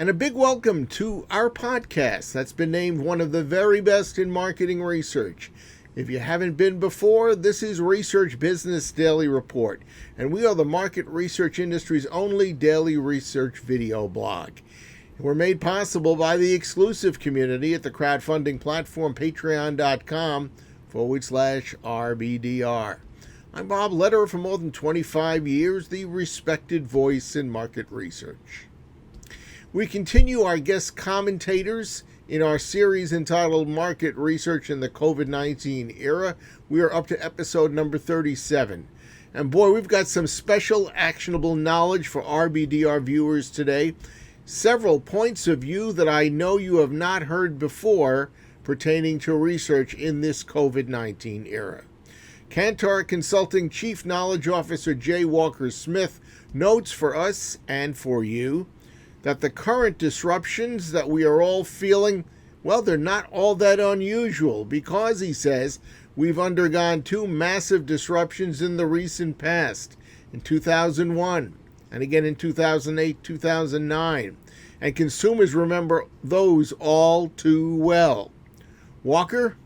And a big welcome to our podcast that's been named one of the very best in marketing research. If you haven't been before, this is Research Business Daily Report, and we are the market research industry's only daily research video blog. We're made possible by the exclusive community at the crowdfunding platform patreon.com/RBDR. I'm Bob Lederer for more than 25 years, the respected voice in market research. We continue our guest commentators in our series entitled Market Research in the COVID-19 Era. We are up to episode number 37. And boy, we've got some special actionable knowledge for RBDR viewers today. Several points of view that I know you have not heard before pertaining to research in this COVID-19 era. Kantar Consulting Chief Knowledge Officer J. Smith notes for us and for you that the current disruptions that we are all feeling, well, they're not all that unusual because, he says, we've undergone two massive disruptions in the recent past, in 2001 and again in 2008, 2009, and consumers remember those all too well. Walker?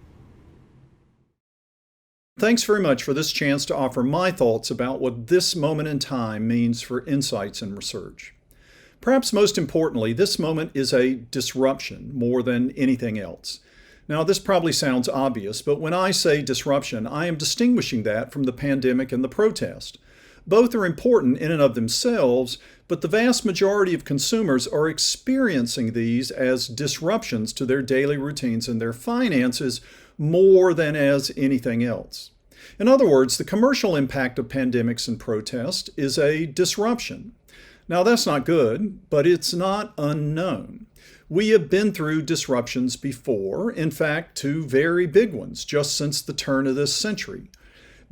Thanks very much for this chance to offer my thoughts about what this moment in time means for insights and research. Perhaps most importantly, this moment is a disruption more than anything else. Now, this probably sounds obvious, but when I say disruption, I am distinguishing that from the pandemic and the protest. Both are important in and of themselves, but the vast majority of consumers are experiencing these as disruptions to their daily routines and their finances more than as anything else. In other words, the commercial impact of pandemics and protest is a disruption. Now, that's not good, but it's not unknown. We have been through disruptions before, in fact, two very big ones, just since the turn of this century.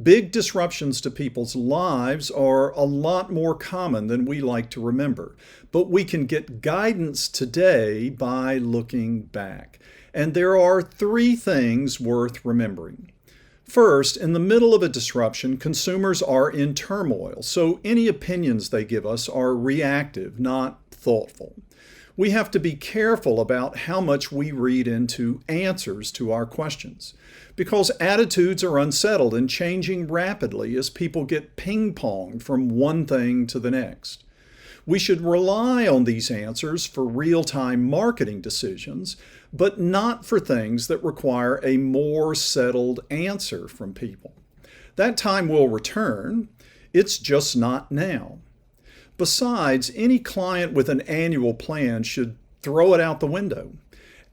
Big disruptions to people's lives are a lot more common than we like to remember, but we can get guidance today by looking back. And there are three things worth remembering. First, in the middle of a disruption, consumers are in turmoil, so any opinions they give us are reactive, not thoughtful. We have to be careful about how much we read into answers to our questions, because attitudes are unsettled and changing rapidly as people get ping-ponged from one thing to the next. We should rely on these answers for real-time marketing decisions, but not for things that require a more settled answer from people. That time will return. It's just not now. Besides, any client with an annual plan should throw it out the window.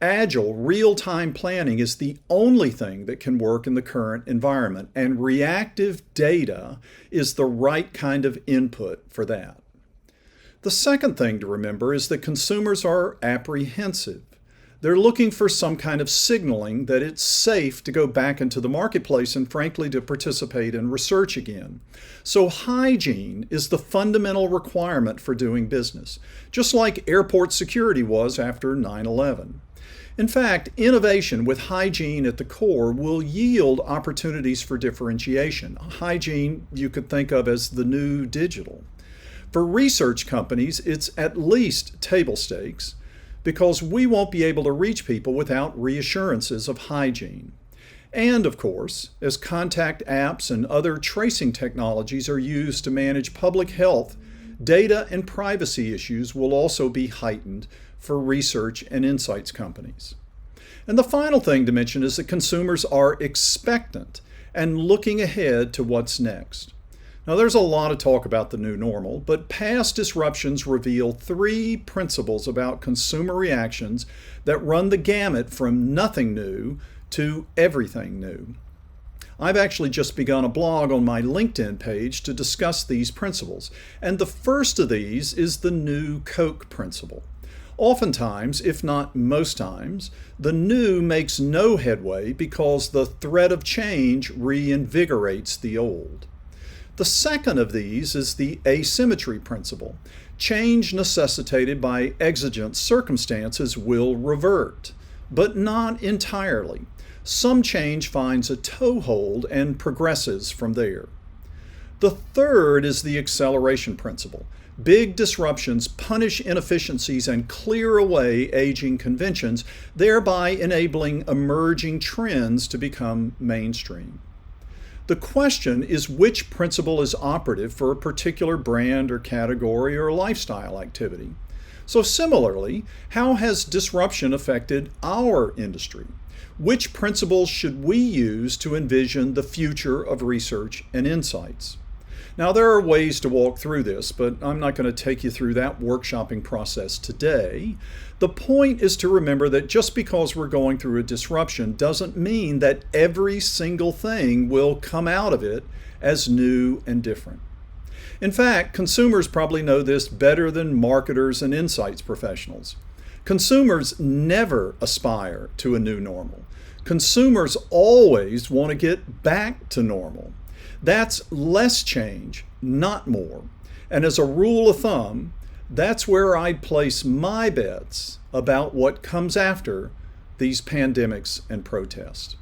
Agile, real-time planning is the only thing that can work in the current environment, and reactive data is the right kind of input for that. The second thing to remember is that consumers are apprehensive. They're looking for some kind of signaling that it's safe to go back into the marketplace and, frankly, to participate in research again. So hygiene is the fundamental requirement for doing business, just like airport security was after 9/11. In fact, innovation with hygiene at the core will yield opportunities for differentiation. Hygiene you could think of as the new digital. For research companies, it's at least table stakes because we won't be able to reach people without reassurances of hygiene. And of course, as contact apps and other tracing technologies are used to manage public health, data and privacy issues will also be heightened for research and insights companies. And the final thing to mention is that consumers are expectant and looking ahead to what's next. Now, there's a lot of talk about the new normal, but past disruptions reveal three principles about consumer reactions that run the gamut from nothing new to everything new. I've actually just begun a blog on my LinkedIn page to discuss these principles, and the first of these is the new Coke principle. Oftentimes, if not most times, the new makes no headway because the threat of change reinvigorates the old. The second of these is the asymmetry principle. Change necessitated by exigent circumstances will revert, but not entirely. Some change finds a toehold and progresses from there. The third is the acceleration principle. Big disruptions punish inefficiencies and clear away aging conventions, thereby enabling emerging trends to become mainstream. The question is which principle is operative for a particular brand or category or lifestyle activity. So similarly, how has disruption affected our industry? Which principles should we use to envision the future of research and insights? Now, there are ways to walk through this, but I'm not going to take you through that workshopping process today. The point is to remember that just because we're going through a disruption doesn't mean that every single thing will come out of it as new and different. In fact, consumers probably know this better than marketers and insights professionals. Consumers never aspire to a new normal. Consumers always want to get back to normal. That's less change, not more. And as a rule of thumb, that's where I'd place my bets about what comes after these pandemics and protests.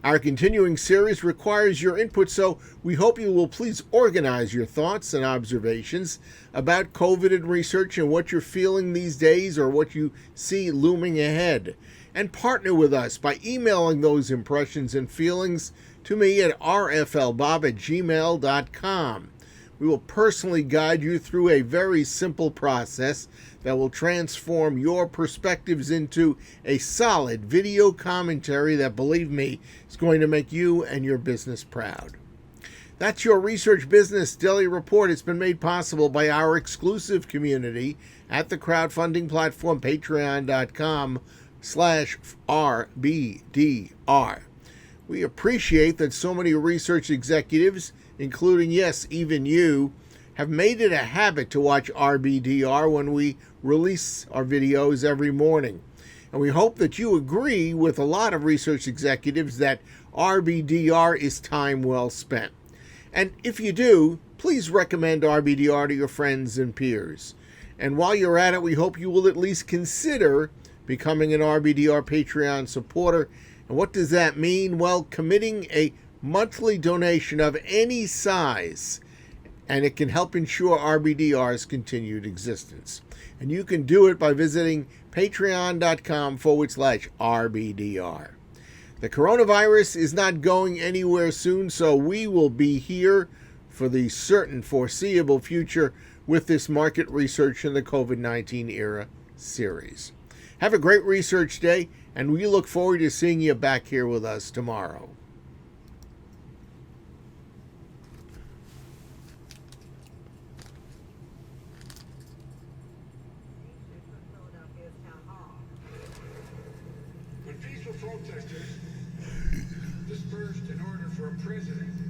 Our continuing series requires your input, so we hope you will please organize your thoughts and observations about COVID and research and what you're feeling these days or what you see looming ahead. And partner with us by emailing those impressions and feelings to me at rflbob@gmail.com. We will personally guide you through a very simple process that will transform your perspectives into a solid video commentary that, believe me, is going to make you and your business proud. That's your Research Business Daily Report. It's been made possible by our exclusive community at the crowdfunding platform patreon.com/RBDR. We appreciate that so many research executives, including, yes, even you, have made it a habit to watch RBDR when we release our videos every morning. And we hope that you agree with a lot of research executives that RBDR is time well spent. And if you do, please recommend RBDR to your friends and peers. And while you're at it, we hope you will at least consider becoming an RBDR Patreon supporter. And what does that mean? Well, committing a monthly donation of any size, and it can help ensure RBDR's continued existence. And you can do it by visiting patreon.com/RBDR. The coronavirus is not going anywhere soon, so we will be here for the certain foreseeable future with this Market Research in the COVID-19 Era series. Have a great research day, and we look forward to seeing you back here with us tomorrow. When peaceful protesters dispersed in order for a president